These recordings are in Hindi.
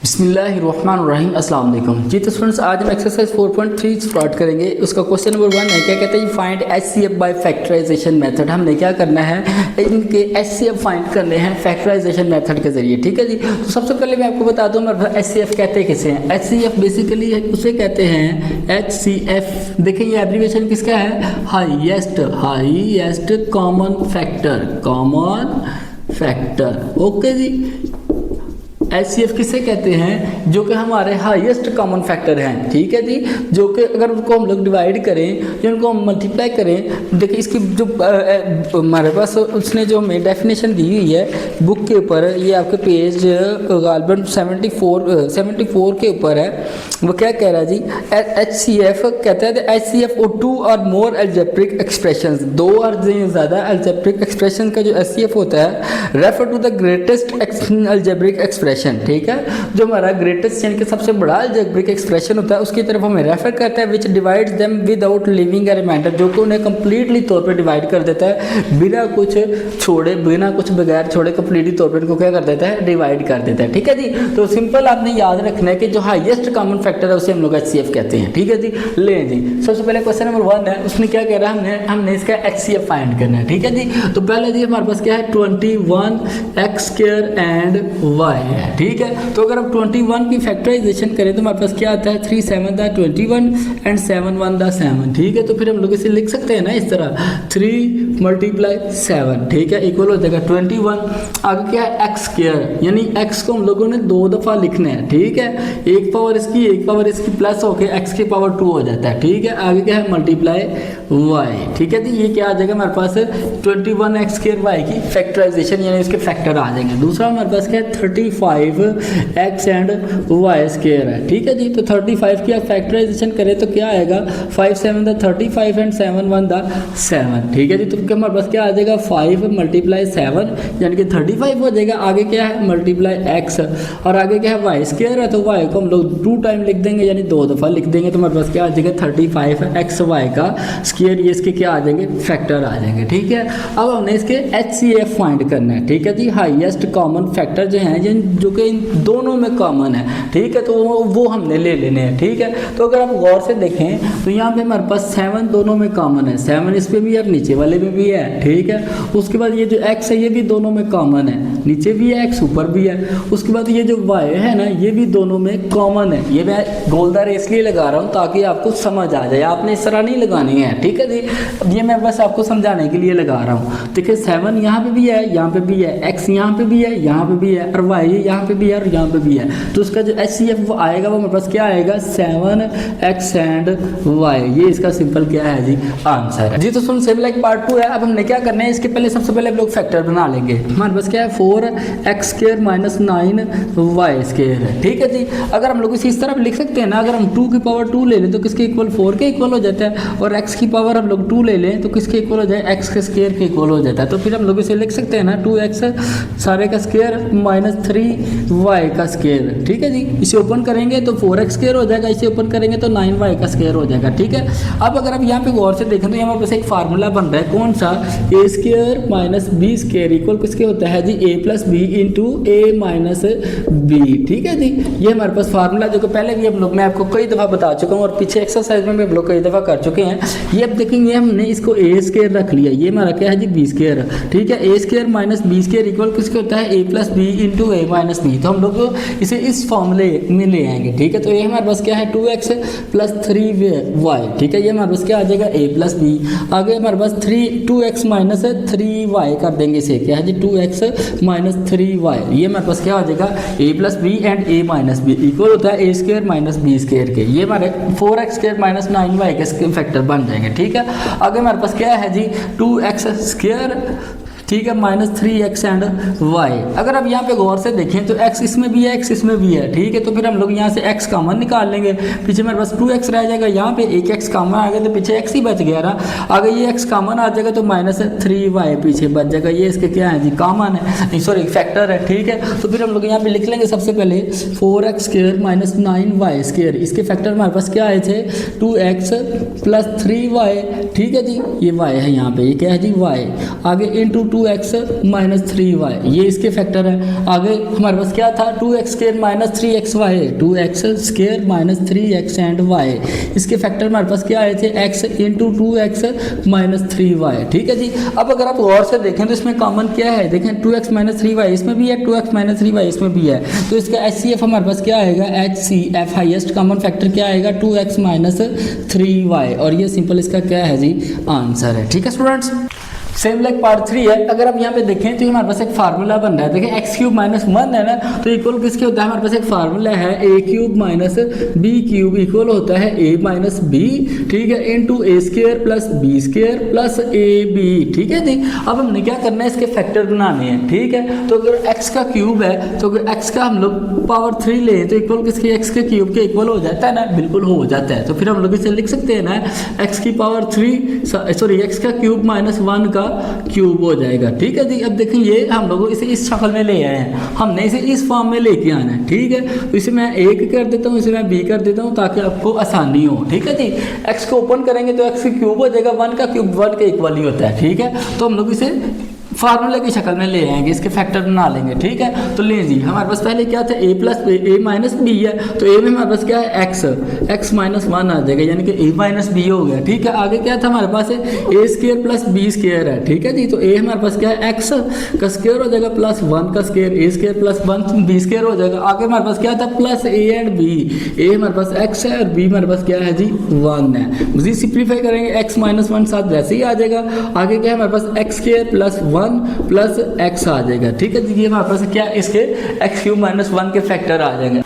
बिस्मिल्लाहिर्रहमानिर्रहीम अस्सलाम वालेकुम। जी तो स्टूडेंट्स, आज हम एक्सरसाइज 4.3 स्टार्ट करेंगे। उसका क्वेश्चन नंबर 1 है, क्या कहते हैं, find HCF by factorisation method. हमने क्या करना है, इनके HCF फाइंड करने हैं फैक्टराइजेशन मेथड के जरिए। ठीक है जी। तो सबसे पहले मैं आपको बता दूं HCF कहते किसे हैं। HCF बेसिकली उसे कहते हैं HCF। देखिए ये एब्रीविएशन किसका है, हाईएस्ट कॉमन फैक्टर। ओके जी। HCF किसे कहते हैं, जो कि हमारे हाईएस्ट कॉमन फैक्टर हैं। ठीक है जी। जो कि अगर उनको हम लोग डिवाइड करें या उनको हम मल्टीप्लाई करें, देखिए इसकी जो हमारे पास उसने जो हमें डेफिनेशन दी हुई है बुक के ऊपर, ये आपके पेज गालबन 74 के ऊपर है। वो क्या कह रहा है जी, HCF कहता है HCF और 2 और मोर अलजेब्रिक एक्सप्रेशंस, 2 और ज़्यादा अलजेब्रिक एक्सप्रेशन का जो HCF होता है refer to the greatest algebraic expression. ठीक है, जो हमारा ग्रेटेस्ट यानी कि सबसे बड़ा अलजेब्रिक एक्सप्रेशन होता है उसकी तरफ हमें रेफर करता है, which divides them without leaving a remainder, जो कि उन्हें कंप्लीटली तौर पे डिवाइड कर देता है, बिना कुछ छोड़े, बिना कुछ बगैर छोड़े कंप्लीटली तौर पे इनको क्या कर देता है, डिवाइड कर देता है। ठीक है जी। तो सिंपल आपने याद रखना है कि जो हाईएस्ट कॉमन फैक्टर है उसे हम लोग HCF कहते हैं। ठीक है जी। ले जी, सबसे पहले क्वेश्चन नंबर 1 है, उसने क्या कह रहा है, हमने इसका HCF फाइंड करना है। ठीक है जी। तो पहले जी हमारे पास क्या है, 21x² एंड y है। ठीक है। तो अगर आप 21 की फैक्टराइजेशन करें तो हमारे पास क्या आता है, 3 7 दा 21 एंड 7 1 दा 7। ठीक है। तो फिर हम लोग इसे लिख सकते हैं ना इस तरह, 3 × 7। ठीक है, इक्वल हो जाएगा 21। आगे क्या है, x², यानी x को हम लोगों ने 2 दफ़ा लिखना है। ठीक है, एक पावर इसकी प्लस होके x की पावर 2 हो जाता है। ठीक है। आगे क्या है, मल्टीप्लाई y। ठीक है जी। ये क्या आ जाएगा हमारे पास, 21x² y की फैक्टराइजेशन यानी इसके फैक्टर आ जाएंगे। दूसरा हमारे पास क्या है, 35x एंड y² है। ठीक है जी। तो 35 की आप फैक्टराइजेशन करें तो क्या आएगा, 5 7 दा 35 एंड 7 1 दा 7। ठीक है जी। तो हमारे पास क्या आ जाएगा, 5 × 7 यानी कि 35 हो जाएगा। आगे क्या है, मल्टीप्लाई x, और आगे क्या है, y² है, तो y को हम लोग 2 टाइम लिख देंगे यानी 2 दफ़ा लिख देंगे। तो हमारे पास क्या आ जाएगा, 35xy का स्क्वायर, ये इसके क्या आ जाएंगे, फैक्टर आ जाएंगे। ठीक है। अब हमने इसके HCF फाइंड करना है। ठीक है जी। हाईएस्ट कॉमन फैक्टर जो हैं जो कि इन दोनों में कॉमन है। ठीक है। तो वो हमने ले लेने हैं। ठीक है। तो अगर आप गौर से देखें तो यहाँ पे हमारे पास 7 दोनों में कॉमन है, 7 इस पे भी है और नीचे वाले में भी है। ठीक है। उसके बाद ये जो x है ये भी दोनों में कॉमन है, नीचे भी है x ऊपर भी है। उसके बाद ये जो y है ना, ये भी दोनों में कॉमन है। ये मैं गोलदार इसलिए लगा रहा हूँ ताकि आपको समझ आ जाए, आपने इस तरह नहीं लगानी है। ठीक है जी। अब ये मैं बस आपको समझाने के लिए लगा रहा हूँ। देखिए 7 यहाँ पे भी है, यहाँ पे भी है, x यहाँ पे भी है, यहाँ पे भी है, और y यहाँ पे भी है और यहाँ पे भी है। तो उसका जो HCF आएगा वो मेरे पास क्या आएगा, 7x एंड y। ये इसका सिंपल क्या है जी, आंसर है जी। तो सुन सिंपल एक पार्ट 2 है। अब हमने क्या करना है, इसके पहले सबसे पहले हम लोग फैक्टर बना लेंगे। हमारे पास क्या है, 4x² - 9y² है। ठीक है जी। अगर हम लोग इस तरह लिख सकते हैं ना, अगर हम 2 की पावर 2 ले लें तो किसके इक्वल, 4 के इक्वल हो जाता है, और x की पावर हम लोग 2 ले लें तो किसके इक्वल हो जाए, x² के इक्वल हो जाता है। तो फिर हम लोग इसे लिख सकते हैं ना, 2x सारे का स्क्वायर -3y का स्क्वायर। ठीक है जी। इसे ओपन करेंगे तो 4x² हो जाएगा, इसे ओपन करेंगे तो 9y का स्क्वायर हो जाएगा। ठीक है। अब अगर आप यहाँ पे गौर से देखें तो यहाँ पर एक फार्मूला बन रहा है, कौन सा, a² - b² इक्वल किसके होता है जी, a + b × a - b। ठीक है जी। ये हमारे पास फार्मूला जो कि पहले भी हम लोग, मैं आपको कई दफ़ा बता चुका हूँ और पीछे एक्सरसाइज में भी हम लोग कई दफ़ा कर चुके हैं। ये अब देखेंगे हमने इसको a² रख लिया, ये हमारा क्या है जी, b²। ठीक है। a² - b² इक्वल किसके होता है, a + b × a - b। तो हम लोग इसे इस फॉर्मूले में ले आएंगे। ठीक है। तो ये हमारे पास क्या है, 2x + 3y। ठीक है। ये हमारे पास क्या आ जाएगा, a + b। आगे हमारे पास 2x - 3y कर देंगे, इसे क्या है जी, 2x - 3y। ये हमारे पास क्या आ जाएगा, a + b and a - b equal होता है a² - b² के। ये हमारे 4x² - 9y के फैक्टर बन जाएंगे। ठीक है। आगे हमारे पास क्या है जी, 2x², ठीक है, -3x एंड y। अगर आप यहाँ पे गौर से देखें तो x इसमें भी है, x इसमें भी है। ठीक है। तो फिर हम लोग यहाँ से x कॉमन निकाल लेंगे, पीछे हमारे पास 2x रह जाएगा, यहाँ पे एक x कॉमन आ गया तो पीछे x ही बच गया ना। आगे ये x कॉमन आ जाएगा तो -3y पीछे बच जाएगा। ये इसके क्या है जी, कॉमन है, सॉरी फैक्टर है। ठीक है। तो फिर हम लोग यहाँ पे लिख लेंगे सबसे पहले 4x² - 9y²। इसके फैक्टर हमारे पास क्या आए थे, 2x + 3y। ठीक है जी। ये y है यहाँ पे, ये क्या है जी, y। आगे × 2x माइनस 3y, ये इसके फैक्टर है। आगे हमारे पास क्या था 2x square minus 3xy, 2x square minus 3x and y, इसके फैक्टर हमारे पास क्या आए थे x into 2x minus 3y। ठीक है जी। अब अगर आप गौर से देखें तो इसमें कॉमन क्या है, देखें 2x माइनस 3y इसमें भी है, 2x माइनस 3y इसमें भी है, तो इसका HCF हमारे पास क्या आएगा, HCF हाईएस्ट कॉमन फैक्टर क्या आएगा 2x माइनस 3y, और ये सिंपल इसका क्या है जी आंसर है। ठीक है स्टूडेंट्स। सेम लाइक पार्ट 3 है, अगर आप यहाँ पे देखें तो हमारे पास एक फार्मूला बन रहा है, देखें एक्स क्यूब माइनस 1 है ना, तो इक्वल किसके होता है, हमारे पास एक फार्मूला है a cube minus b cube equal होता है ए माइनस बी, ठीक है, into a square plus b square plus a b. ठीक है जी। अब हमने क्या करना है, इसके फैक्टर बनाने हैं। ठीक है, तो अगर एक्स का क्यूब है तो अगर एक्स का हम लोग पावर 3 ले तो इक्वल किसके, एक्स के क्यूब के इक्वल हो जाता है ना, बिल्कुल हो जाता है। तो फिर हम लोग इसे लिख सकते हैं ना एक्स की पावर 3 सॉरी एक्स का क्यूब माइनस 1 का क्यूब हो जाएगा। ठीक है जी। अब देखें ये हम लोग इसे इस शक्ल में ले आए हैं, हमने इसे इस फॉर्म में लेके आना है। ठीक है, तो इसे मैं एक कर देता हूँ, इसे मैं बी कर देता हूँ ताकि आपको आसानी हो। ठीक है जी। एक्स को ओपन करेंगे तो एक्स की क्यूब हो जाएगा, 1 का क्यूब 1 के इक्वल ही होता है। ठीक है, तो हम लोग इसे फार्मूले की शक्ल में ले आएंगे, इसके फैक्टर बना लेंगे। ठीक है, तो ले जी हमारे पास पहले क्या था ए प्लस ए माइनस बी है, तो ए में हमारे पास क्या है एक्स माइनस 1 आ जाएगा, यानी कि ए माइनस बी हो गया। ठीक है, आगे क्या था हमारे पास ए स्क्वायर प्लस बी स्क्वायर है। ठीक है जी। तो ए हमारे पास क्या है एक्स का स्क्वायर हो जाएगा प्लस 1 का स्क्वायर, ए स्क्वायर प्लस 1 बी स्क्वायर हो जाएगा। आगे हमारे पास क्या था प्लस ए एंड बी, ए हमारे पास एक्स है और बी हमारे पास क्या है जी 1 है। मजीद सिंप्लीफाई करेंगे एक्स माइनस 1 साथ वैसे ही आ जाएगा। आगे क्या है हमारे पास x square plus 1 plus x आ जाएगा। ठीक है जी। ये हमारे पास क्या इसके एक्स क्यूब माइनस 1 के फैक्टर आ जाएंगे।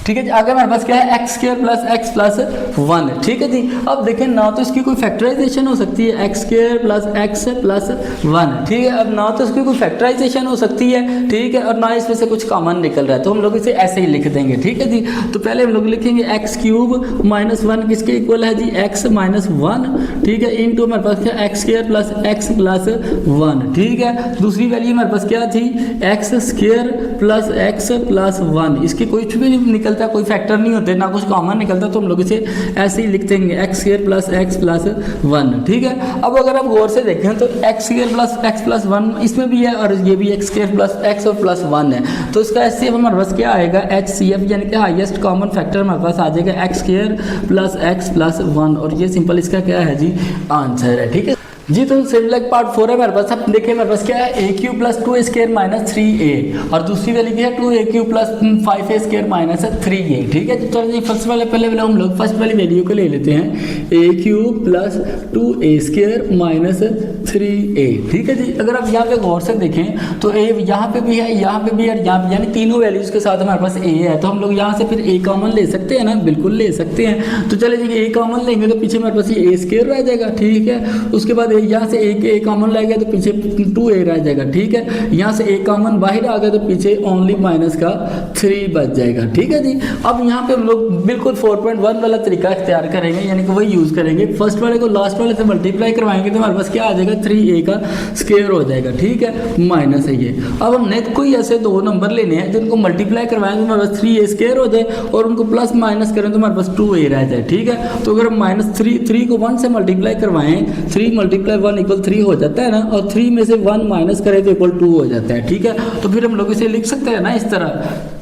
ठीक है जी। आगे हमारे पास क्या है x square plus x plus 1। ठीक है जी। अब देखें ना तो इसकी कोई फैक्टराइजेशन हो सकती है x square plus x plus 1। ठीक है, अब ना तो इसकी कोई फैक्टराइजेशन हो सकती है, ठीक है, और ना इसमें से कुछ कॉमन निकल रहा है, तो हम लोग इसे ऐसे ही लिख देंगे। ठीक है जी। तो पहले हम लोग लिखेंगे एक्स क्यूब माइनस 1 किसके इक्वल है जी एक्स माइनस 1। ठीक है, इंटू हमारे पास क्या x square plus x plus 1। ठीक है, दूसरी वैल्यू हमारे पास क्या थी x square plus x plus 1, इसकी कुछ भी नहीं निकलता, कोई फैक्टर नहीं होते, ना कुछ कॉमन निकलता, तो हम लोग इसे ऐसे ही लिख देंगे x square plus x plus 1। ठीक है, अब अगर आप गौर से देखें तो x square plus x plus 1 इसमें भी है और ये भी एक्स स्क्वायर प्लस एक्स और प्लस 1 है, तो इसका HCF हमारे पास क्या आएगा HCF यानी कि हाईएस्ट कॉमन फैक्टर हमारे पास आ जाएगा x square plus x plus 1, और ये सिंपल इसका क्या है जी आंसर है। ठीक है जी। तो सेम लाइक पार्ट 4 है हमारे पास। अब देखिए हमारे पास क्या है a cube plus 2 square minus 3a, और दूसरी वैल्यू क्या है 2a Q plus 5a square minus 3a। ठीक है, तो चलो जी फर्स्ट वाले पहले हम लोग फर्स्ट वाली वैल्यू को ले लेते हैं a cube plus 2a square minus 3a। ठीक है जी। अगर आप यहाँ पे गौर से देखें तो ए यहाँ पे भी है, यहाँ पे भी है, यहाँ पे, यानी तीनों वैल्यूज के साथ हमारे पास ए है, तो हम लोग यहाँ से फिर ए कॉमन ले सकते हैं ना, बिल्कुल ले सकते हैं। तो चले जी ए कॉमन लेंगे तो पीछे हमारे पास ये ए स्क्वायर रह जाएगा। ठीक है, उसके बाद यहाँ से ए कॉमन लाएगा तो पीछे 2a रह जाएगा। ठीक है, यहाँ से ए कॉमन बाहर आ गया तो पीछे ओनली माइनस का 3 बच जाएगा। ठीक है जी। अब यहाँ पे हम लोग बिल्कुल 4.1 वाला तरीका इख्तियार करेंगे, यानी कि वही यूज़ करेंगे, फर्स्ट वाले को लास्ट वाले से मल्टीप्लाई करवाएंगे तो हमारे पास क्या आ जाएगा 3a का स्क्वायर हो जाएगा। ठीक है, माइनस है ये। अब हमने कोई ऐसे दो नंबर लेने हैं जिनको मल्टीप्लाई करवाएंगे तो हमारे पास 3a स्क्वायर हो जाए और उनको प्लस माइनस करें तो हमारे पास 2a रह जाए। ठीक है, तो अगर हम माइनस 3 को 1 से मल्टीप्लाई करवाएं, 3 × 1 इक्वल 3 हो जाता है ना, और 3 में से 1 माइनस करें तो इक्वल 2 हो जाता है। ठीक है, तो फिर हम लोग इसे लिख सकते हैं ना इस तरह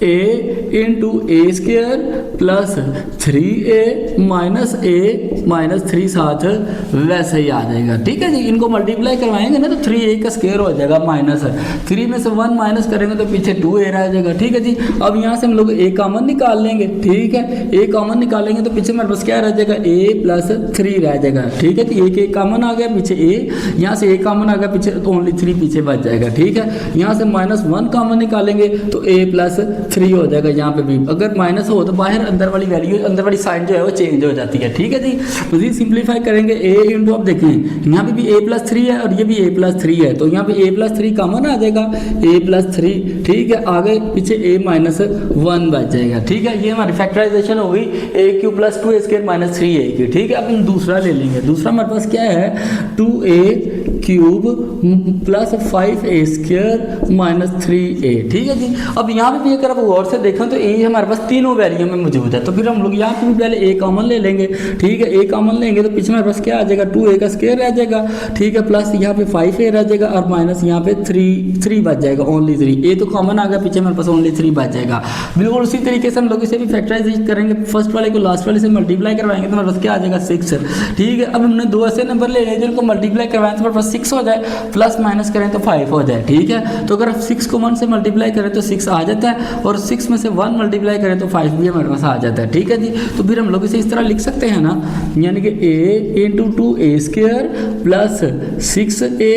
a into a square plus 3a minus a minus 3 साथ वैसे ही आ जाएगा। ठीक है जी। इनको मल्टीप्लाई करवाएंगे ना तो 3a का स्क्वायर हो जाएगा माइनस 3 में से 1 माइनस करेंगे तो पीछे 2a रह जाएगा। ठीक है जी। अब यहाँ से हम लोग a कॉमन निकाल लेंगे। ठीक है, a कॉमन निकालेंगे तो पीछे हमारे पास क्या रह जाएगा a प्लस 3 रह जाएगा। ठीक है, तो a कॉमन आ गया, पीछे a, यहाँ से a कॉमन आ गया, पीछे तो ओनली 3 पीछे बच जाएगा। ठीक है, यहाँ से -1 कॉमन निकालेंगे तो a प्लस 3 हो जाएगा। यहाँ पे भी अगर माइनस हो तो बाहर अंदर वाली वैल्यू, अंदर वाली साइन जो है वो चेंज हो जाती है। ठीक है जी। मजीद सिंप्लीफाई करेंगे a इंटू, अब देखें यहाँ पे भी a प्लस 3 है और ये भी a प्लस 3 है, तो यहाँ पे a प्लस 3 कॉमन आ जाएगा a प्लस 3। ठीक है, आगे पीछे a माइनस 1 बच जाएगा। ठीक है, ये हमारी फैक्टराइजेशन हो गई a Q plus 2a square minus 3a की। ठीक है, अब हम दूसरा ले लेंगे। दूसरा हमारे पास क्या है 2a cube plus 5a² minus 3a। ठीक है जी। अब यहाँ पे भी अगर आप गौर से देखें तो a हमारे पास तीनों वैल्यू में मौजूद है, तो फिर हम लोग यहाँ पे भी पहले a कॉमन ले लेंगे। ठीक है, a कॉमन लेंगे तो पीछे हमारे पास क्या आ जाएगा, 2a का स्क्वायर रह जाएगा। ठीक है, प्लस यहाँ पे 5a रह जाएगा और माइनस यहाँ पे 3 बच जाएगा, ओनली 3। a तो कॉमन आ गया, पीछे हमारे पास ओनली 3 बच जाएगा। बिल्कुल उसी तरीके से हम लोग इसे भी फैक्टराइज करेंगे, फर्स्ट वाले को लास्ट वाले से मल्टीप्लाई करवाएंगे तो हमारे पास क्या आ जाएगा, 6। ठीक है, अब हमने दो ऐसे नंबर ले लिए जिनको मल्टीप्लाई करवाएं तो हमारे पास 6 हो जाए, प्लस माइनस करें तो 5 हो जाए। ठीक है, तो अगर आप 6 को 1 से मल्टीप्लाई करें तो 6 आ जाता है, और 6 में से 1 मल्टीप्लाई करें तो 5 भी हमारे पास आ जाता है। ठीक है जी, तो फिर हम लोग इसे इस तरह लिख सकते हैं ना, यानी कि a into 2a² plus 6a,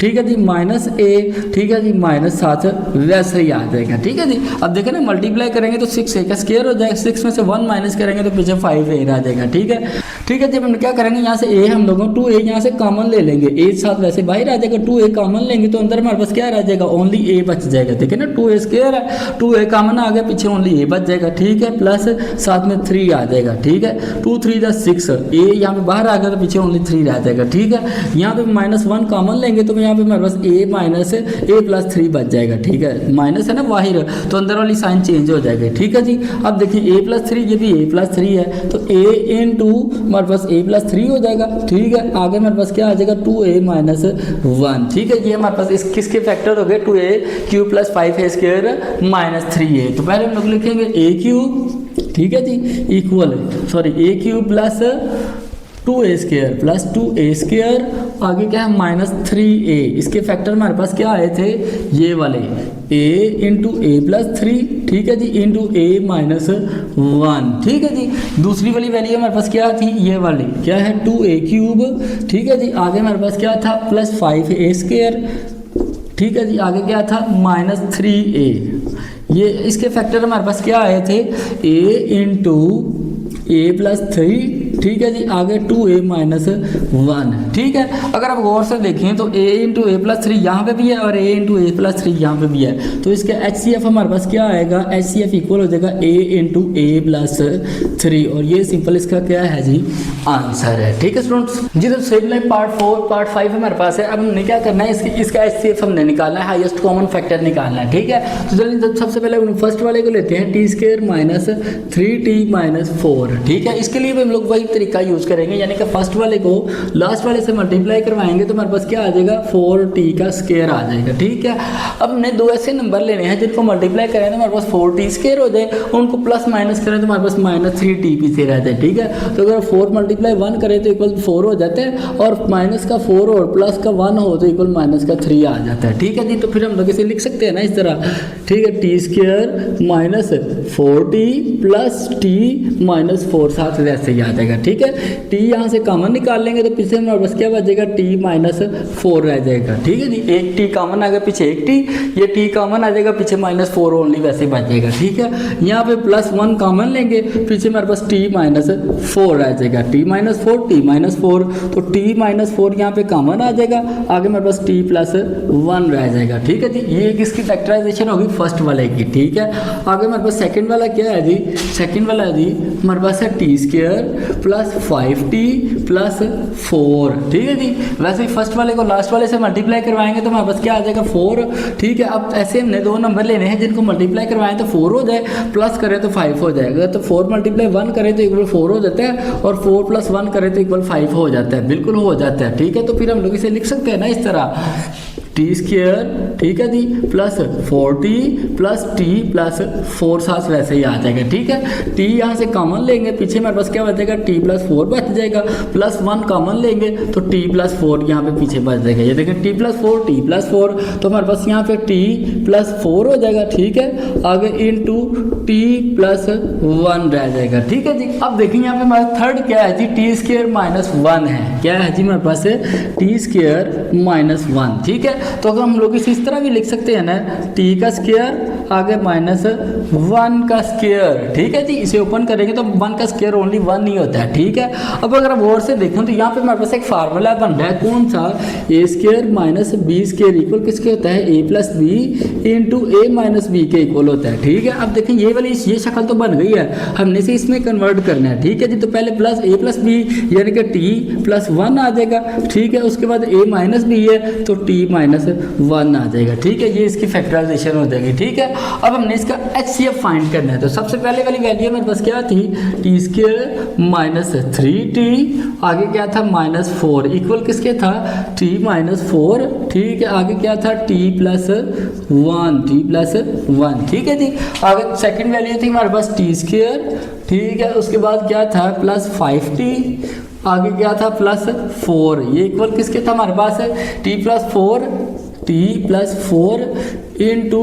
ठीक है जी, माइनस a, ठीक है जी, माइनस 7 वैसे ही आ जाएगा। ठीक है जी, अब देखें ना मल्टीप्लाई करेंगे तो 6a का स्क्वायर हो जाएगा, 6 में से 1 माइनस करेंगे तो पीछे 5a आ जाएगा। ठीक है, ठीक है जी, हम क्या करेंगे, यहाँ से a हम लोगों 2a यहाँ से कॉमन ले लेंगे, a साथ वैसे बाहर आ जाएगा, 2a कॉमन लेंगे तो अंदर हमारे पास क्या रह जाएगा, ओनली a बच जाएगा। ठीक है ना, 2a स्क्वायर है, 2a कॉमन आ गया, पीछे ओनली a बच जाएगा। ठीक है, प्लस साथ में 3 आ जाएगा। ठीक है, 2 3 = 6, a यहाँ पे बाहर आ गया तो पीछे ओनली 3 रह जाएगा। ठीक है, यहाँ पे -1 कॉमन लेंगे तो यहाँ पे हमारे पास a माइनस a प्लस 3 बच जाएगा। ठीक है, माइनस है ना बाहर, तो अंदर वाली साइन चेंज हो जाएगी। ठीक है जी, अब देखिए a प्लस 3, ये भी a प्लस 3 है, तो a इंटू हमारे पास a प्लस 3 हो जाएगा। ठीक है, आगे हमारे पास क्या आ जाएगा, 2a माइनस 1। ठीक है, ये हमारे पास इस किसके फैक्टर हो गए, 2a cube plus 5a² minus 3a। तो पहले हम लोग लिखेंगे a क्यूब, ठीक है जी, equal a cube plus 2a² plus 2a², आगे क्या है -3a। इसके फैक्टर हमारे पास क्या आए थे, ये वाले a इंटू a प्लस 3, ठीक है जी, इंटू a माइनस 1। ठीक है जी, दूसरी वाली वैल्यू हमारे पास क्या थी, ये वाली क्या है, 2a³। ठीक है जी, आगे हमारे पास क्या था, प्लस 5a²। ठीक है जी, आगे क्या था, -3a। ये इसके फैक्टर हमारे पास क्या आए थे, a इंटू a प्लस 3, ठीक है जी, आगे 2a माइनस 1। ठीक है, अगर आप गौर से देखें तो a इंटू a प्लस 3 यहाँ पे भी है और a इंटू a प्लस 3 यहाँ पे भी है, तो इसका HCF हमारे पास क्या आएगा, HCF इक्वल हो जाएगा a इंटू a प्लस 3, और ये सिंपल इसका क्या है जी, आंसर है। ठीक है स्टूडेंट्स जी, तो सेम लाइक पार्ट 5 हमारे पास है। अब हमने क्या करना है, इसका HCF हमने निकालना है, हाईएस्ट कॉमन फैक्टर निकालना है। ठीक है, तो चलिए सबसे पहले हम फर्स्ट वाले को लेते हैं, t² माइनस 3t माइनस 4। ठीक है, इसके लिए भी हम लोग वही तरीका यूज करेंगे, यानी कि फर्स्ट वाले को लास्ट वाले से मल्टीप्लाई करवाएंगे तो हमारे पास क्या आ जाएगा, 4t का स्क्वायर आ जाएगा। ठीक है, अब हमने दो ऐसे नंबर लेने हैं जिनको मल्टीप्लाई करें तो हमारे पास 4t स्क्वायर हो जाए, उनको प्लस माइनस करें तो हमारे पास -3t पीछे रहता है। ठीक है, तो अगर 4 × 1 करें तो इक्वल 4 हो जाता है, और माइनस का 4 और प्लस का 1 हो तो इक्वल माइनस का 3 आ जाता है। ठीक है जी, तो फिर हम लोग इसे लिख सकते हैं ना इस तरह। ठीक है, t² minus 4t plus t minus 4 साथ वैसे ही आ जाएगा। ठीक है, t यहाँ से कॉमन निकाल लेंगे तो पीछे हमारे पास क्या बचेगा, t माइनस 4 रह जाएगा। ठीक है जी, एक t कॉमन आ गया, पीछे एक t, ये t कॉमन आ जाएगा, पीछे -4 ओनली वैसे बच जाएगा। ठीक है, यहाँ पे +1 कॉमन लेंगे, पीछे हमारे पास t माइनस 4 रह जाएगा, t माइनस 4 t माइनस 4, तो t माइनस 4 यहाँ पे कॉमन आ जाएगा, आगे हमारे पास t प्लस 1 रह जाएगा। ठीक है जी, ये किसकी फैक्टराइजेशन होगी, फर्स्ट वाले की। ठीक है, आगे हमारे पास सेकंड वाला क्या है जी, सेकंड वाला है जी हमारे पास है t² प्लस 5t प्लस 4। ठीक है जी, वैसे ही फर्स्ट वाले को लास्ट वाले से मल्टीप्लाई करवाएंगे तो हमारे पास क्या आ जाएगा, 4। ठीक है, अब ऐसे हमने दो नंबर लेने हैं जिनको मल्टीप्लाई करवाएं तो 4 हो जाए, प्लस करें तो 5 हो जाएगा, तो 4 × 1 करें तो इक्वल 4 हो जाता है, और 4 + 1 करें तो इक्वल 5 हो जाता है, बिल्कुल हो जाता है। ठीक है, तो फिर हम लोग इसे लिख सकते हैं ना इस तरह, t², ठीक है जी, plus 4t plus t plus 4 साथ वैसे ही आ जाएगा। ठीक है, t यहाँ से कॉमन लेंगे, पीछे हमारे पास क्या बचेगा, t प्लस 4 बच जाएगा, +1 कॉमन लेंगे तो t प्लस 4 यहाँ पे पीछे बच जाएगा। ये देखें, t प्लस 4 t प्लस 4, तो हमारे पास यहाँ पे t प्लस 4 हो जाएगा। ठीक है, आगे इंटू t प्लस 1 रह जाएगा। ठीक है जी, अब देखिए यहाँ पे हमारा थर्ड क्या है जी, t² माइनस 1 है, क्या है जी हमारे पास t² माइनस 1। ठीक है, तो अगर हम लोग इस तरह भी लिख सकते हैं ना, t का स्क्वायर आगे -1 का स्क्वायर, ठीक है जी। इसे ओपन करेंगे तो 1 का स्क्वायर ओनली 1 ही होता है, ठीक है। अब अगर आप और से देखें तो यहाँ पे हमारे पास एक फार्मूला बन रहा है, कौन सा, a square minus b square equal किसके होता है, a plus b into a minus b के इक्वल होता है, ठीक है। अब देखें ये वाली ये शक्ल तो बन गई है, हमने इसे इसमें कन्वर्ट करना है, ठीक है जी। तो पहले प्लस ए प्लस बी यानी कि टी प्लस 1 आ जाएगा, ठीक है। उसके बाद ए माइनस बी है तो टी माइनस 1 आ जाएगा, ठीक है। ये इसकी फैक्टराइजेशन हो जाएगी, ठीक है। अब हमने इसका HCF फाइंड करना है। तो सबसे पहले वाली वैल्यू मेरे पास क्या थी, टी स्क्वायर माइनस 3t, आगे क्या था -4 इक्वल किसके था, t -4, ठीक है। आगे क्या था, t प्लस 1, ठीक है जी। आगे सेकंड वैल्यू थी हमारे पास टी स्क्वायर, ठीक है। उसके बाद क्या था प्लस 5t, आगे क्या था प्लस 4, ये इक्वल किसके था हमारे पास है, t plus 4 into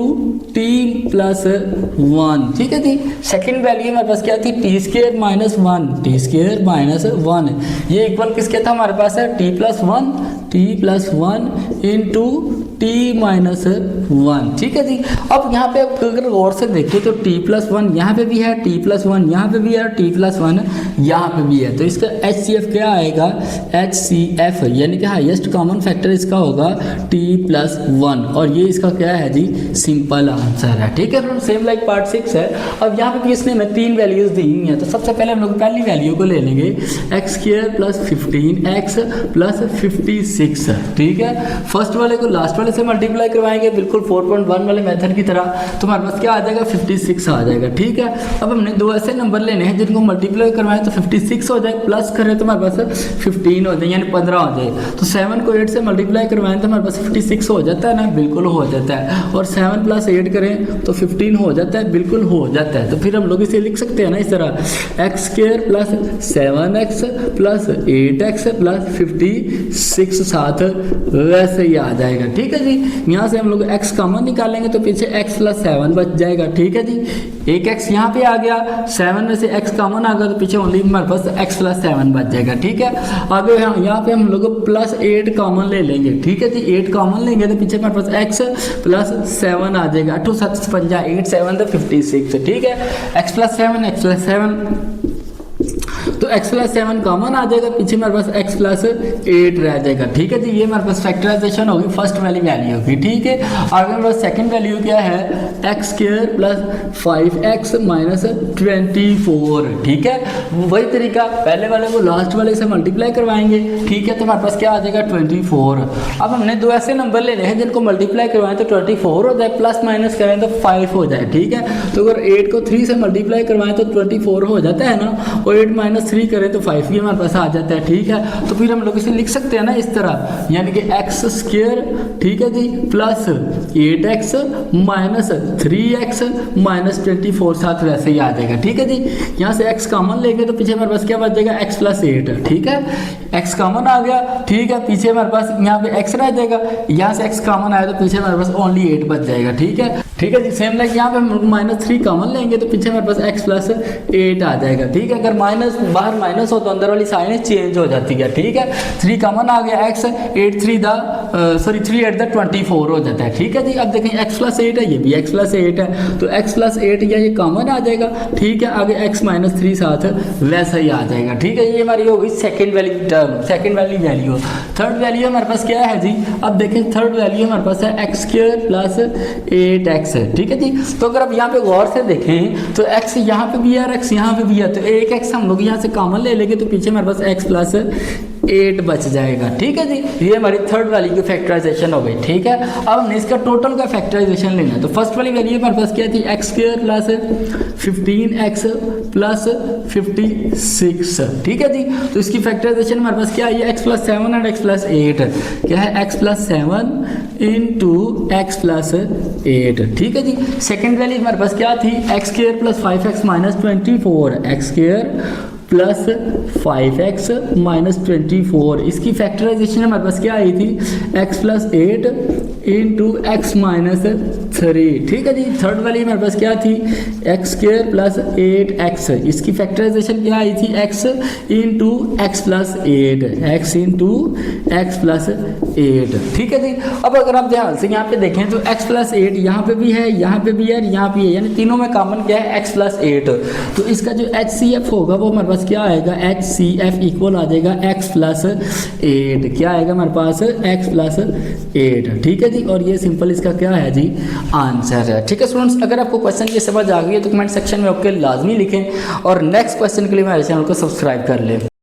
T plus 1, ठीक है जी। सेकंड वैल्यू हमारे पास क्या थी, टी स्क्वायर माइनस 1, ये इक्वल किसके था हमारे पास है, t plus 1 into T minus 1, ठीक है जी। अब यहाँ पे अगर गौर से देखें तो t प्लस 1 यहाँ पे भी है, t प्लस 1 यहाँ पे भी है, t प्लस 1 यहाँ पे भी है। तो इसका HCF क्या आएगा, HCF यानी कि हाईएस्ट कॉमन फैक्टर इसका होगा t प्लस 1, और ये इसका क्या है जी, सिंपल आंसर है, ठीक है। फ्रेंड सेम लाइक पार्ट 6 है। अब यहाँ पे भी इसने हमें 3 वैल्यूज दी हुई हैं। तो सबसे पहले हम लोग पहली वैल्यू को ले लेंगे, x square plus 15x plus 56, ठीक है। फर्स्ट वाले को लास्ट से मल्टीप्लाई करवाएंगे बिल्कुल 4.1 वाले मेथड की तरह, तो हमारे पास क्या आ जाएगा, 56 आ जाएगा, ठीक है। अब हमने दो ऐसे नंबर लेने हैं जिनको मल्टीप्लाई करवाएं तो 56 हो जाए, प्लस करें तो हमारे पास 15 हो जाए यानी 15 हो जाए। तो 7 को 8 से मल्टीप्लाई करवाएं तो हमारे पास 56 हो जाता है ना, बिल्कुल हो जाता है। और 7 प्लस 8 करें तो 15 हो जाता है, बिल्कुल हो जाता है। तो फिर हम लोग इसे लिख सकते हैं ना इस तरह, x square plus 7x plus 8x plus 56 साथ वैसे ही आ जाएगा, ठीक है जी। यहाँ से हम लोग x कॉमन निकालेंगे तो पीछे x प्लस 7 बच जाएगा, ठीक है जी। एक x यहाँ पे आ गया, 7 में से x कॉमन आ गया तो पीछे ओनली हमारे पास x प्लस 7 बच जाएगा, ठीक है। आगे यहाँ पे हम लोग प्लस 8 कॉमन ले लेंगे, ठीक है जी। 8 कॉमन लेंगे तो पीछे हमारे पास x प्लस 7 आ जाएगा, 8 7 5 8 7 तो 56, ठीक है। x प्लस 7 तो x प्लस 7 कॉमन आ जाएगा, पीछे हमारे पास x प्लस 8 रह जाएगा, ठीक है जी। ये हमारे पास फैक्टराइजेशन होगी फर्स्ट वाली वैल्यू की, ठीक है। आगे हमारे पास सेकंड वैल्यू क्या है, x square plus 5x minus 24, ठीक है। वही तरीका पहले वाले को लास्ट वाले से मल्टीप्लाई करवाएंगे, ठीक है। तो हमारे पास क्या आ जाएगा 24। अब हमने दो ऐसे नंबर लेने हैं जिनको मल्टीप्लाई करवाएं तो 24 हो जाए, प्लस माइनस करें तो 5 हो जाए, ठीक है। तो अगर 8 को 3 से मल्टीप्लाई करवाएं तो 24 हो जाता है ना, और 8 माइनस 3 करें तो 5 भी हमारे पास आ जाता है, ठीक है। तो फिर हम लोग इसे लिख सकते हैं ना इस तरह, यानी कि एक्स स्क्वायर, ठीक है जी, plus 8x minus 3x minus 24 साथ वैसे ही आ जाएगा, ठीक है जी। यहाँ से x कॉमन लेंगे तो पीछे हमारे पास क्या बच जाएगा, x प्लस 8, ठीक है। x कॉमन आ गया, ठीक है। पीछे हमारे पास यहाँ पे x रह जाएगा, यहाँ से x कॉमन आया तो पीछे हमारे पास ओनली 8 बच जाएगा, ठीक है, ठीक है जी। सेम लाइक यहाँ पे हम -3 कॉमन लेंगे तो पीछे हमारे पास x प्लस 8 आ जाएगा, ठीक है। अगर माइनस बाहर माइनस हो तो अंदर वाली साइन चेंज हो जाती है, ठीक है। 3 कॉमन आ गया, x 3 8 24 हो जाता है, ठीक है जी। अब देखें x प्लस 8 है, ये भी x प्लस 8 है, तो x प्लस 8 या ये कॉमन आ जाएगा, ठीक है। आगे x माइनस 3 साथ वैसा ही आ जाएगा, ठीक है। ये हमारी हो गई सेकेंड वाली टर्म, सेकेंड वाली वैल्यू। थर्ड वैल्यू हमारे पास क्या है जी, अब देखें थर्ड वैल्यू हमारे पास है एक्स स्क्वायर प्लस 8x, ठीक है जी। तो अगर आप यहाँ पे गौर से देखें तो x यहाँ पे भी है और x यहाँ पे भी है, तो एक x हम लोग यहाँ से कॉमन ले लेंगे तो पीछे हमारे पास x प्लस 8 बच जाएगा, ठीक है जी। ये हमारी थर्ड वाली की फैक्टराइजेशन हो गई, ठीक है। अब हमने इसका टोटल का फैक्टराइजेशन लेना है। तो फर्स्ट वाली वैल्यू हमारे पास क्या थी, x square plus 15x plus 56, ठीक है जी। तो इसकी फैक्टराइजेशन हमारे पास क्या है, x प्लस 7 और x प्लस 8, क्या है, x plus 7 into x plus 8, ठीक है जी। सेकेंड वैल्यू हमारे पास क्या थी, x square plus 5x minus 24, x square plus 5x minus 24, इसकी फैक्टराइजेशन हमारे पास क्या आई थी, x plus 8 into x minus 3। ठीक है जी। थर्ड वाली हमारे पास क्या थी, एक्स स्क्वायर प्लस 8x, इसकी फैक्टराइजेशन क्या आई थी, x into x plus 8, x into x plus 8। ठीक है जी। अब अगर आप ध्यान से यहाँ पे देखें तो x प्लस 8 यहाँ पे भी है, यहाँ पे भी है, यहाँ पे है, यानी तीनों में कॉमन क्या है, x प्लस 8। तो इसका जो HCF होगा वो हमारे पास क्या आएगा, HCF इक्वल आ जाएगा x प्लस 8। क्या आएगा हमारे पास, x प्लस 8। ठीक है जी। और ये सिंपल इसका क्या है जी, आंसर है। ठीक है स्टूडेंट्स, अगर आपको क्वेश्चन की समझ आ गई है तो कमेंट सेक्शन में ओके लाजमी लिखें और नेक्स्ट क्वेश्चन के लिए हमारे चैनल को सब्सक्राइब कर लें।